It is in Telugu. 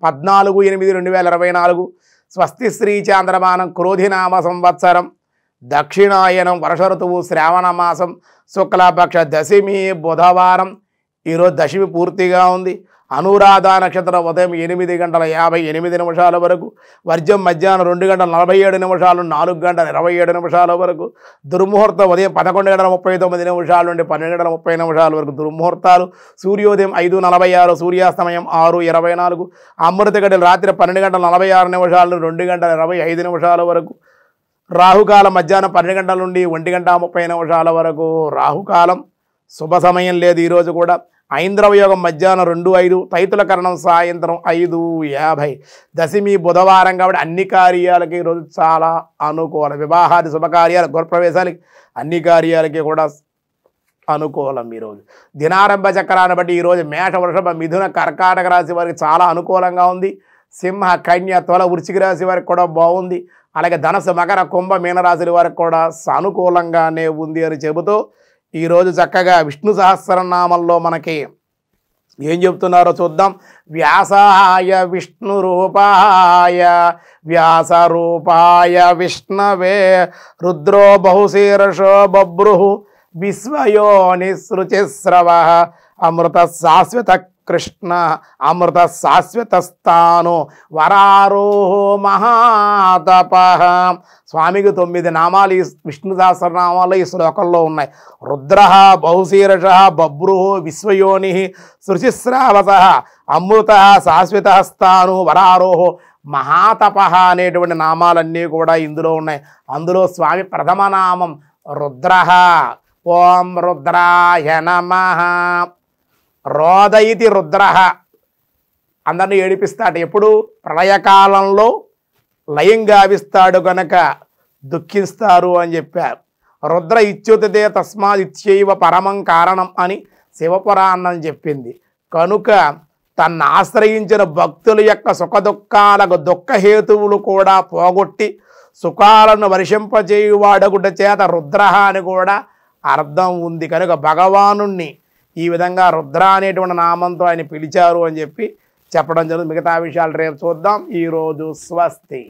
14/8/2024 స్వస్తి శ్రీ చాంద్రమానం క్రోధినామ సంవత్సరం దక్షిణాయనం వర్ష ఋతువు శ్రావణ మాసం శుక్లపక్ష దశమి బుధవారం. ఈరోజు దశమి పూర్తిగా ఉంది. అనురాధ నక్షత్రం ఉదయం 8:58 వరకు, వర్జం మధ్యాహ్నం 2:47 నిమిషాలు 4:27 వరకు, దుర్ముహూర్తం ఉదయం 11:39 నుండి 12:30 వరకు దుర్ముహూర్తాలు, సూర్యోదయం 5:46, సూర్యాస్తమయం 6:24, అమృత గడియలు రాత్రి 12:46 నుండి 2:25 వరకు, రాహుకాలం మధ్యాహ్నం 12 గంటల నుండి 1:30 వరకు రాహుకాలం. శుభ సమయం లేదు ఈరోజు కూడా. ఐంద్రవ యోగం మధ్యాహ్నం 2:05, తైతుల కరణం సాయంత్రం 5:50. దశమి బుధవారం కాబట్టి అన్ని కార్యాలకి ఈరోజు చాలా అనుకూలం. వివాహాది శుభకార్యాలు, గృహప్రవేశాలకి అన్ని కార్యాలకి కూడా అనుకూలం. ఈరోజు దినారంభ చక్రాన్ని బట్టి ఈరోజు మేష వృషభ మిథున కర్కాటక రాశి వారికి చాలా అనుకూలంగా ఉంది. సింహ కన్య తుల వృశ్చిక రాశి వారికి కూడా బాగుంది. అలాగే ధనస్సు మకర కుంభ మీనరాశుల వారికి కూడా సానుకూలంగానే ఉంది అని చెబుతూ ఈరోజు చక్కగా విష్ణు సహస్రనామంలో మనకి ఏం చెప్తున్నారో చూద్దాం. వ్యాసాయ విష్ణు రూపాయ వ్యాస రూపాయ విష్ణవే రుద్రో బహుశీర్షో బభ్రు విశ్వయోని సృచిస్రవ అమృత శాశ్వత కృష్ణ అమృత శాశ్వతస్థాను వరారోహో మహాతప. స్వామికి 9 నామాలు ఈ విష్ణు సహస్రనామాలు ఈ శ్లోకంలో ఉన్నాయి. రుద్ర బహుశీర్ష బభ్రు విశ్వయోని సృచిస్రావస అమృత శాశ్వతస్థాను వరారోహో మహాతప అనేటువంటి నామాలన్నీ కూడా ఇందులో ఉన్నాయి. అందులో స్వామి ప్రథమ నామం రుద్ర. ఓం రుద్రాయ నమః. రోదయితి రుద్ర. అందరినీ ఏడిపిస్తాడు. ఎప్పుడు? ప్రళయకాలంలో లయం గావిస్తాడు కనుక దుఃఖిస్తారు అని చెప్పారు. రుద్ర ఇచ్యుతే తస్మాత్ ఇత్యైవ పరమం కారణం అని శివపురాణం చెప్పింది. కనుక తన్ను ఆశ్రయించిన భక్తుల యొక్క సుఖదుఖాలకు దుఃఖహేతువులు కూడా పోగొట్టి సుఖాలను వర్షింపజేయువాడగుట చేత రుద్ర అని కూడా అర్థం ఉంది. కనుక భగవానుణ్ణి ఈ విధంగా రుద్ర అనేటువంటి నామంతో ఆయన పిలిచారు అని చెప్పి చెప్పడం జరుగుతుంది. మిగతా విషయాలు రేపు చూద్దాం. ఈరోజు స్వస్తి.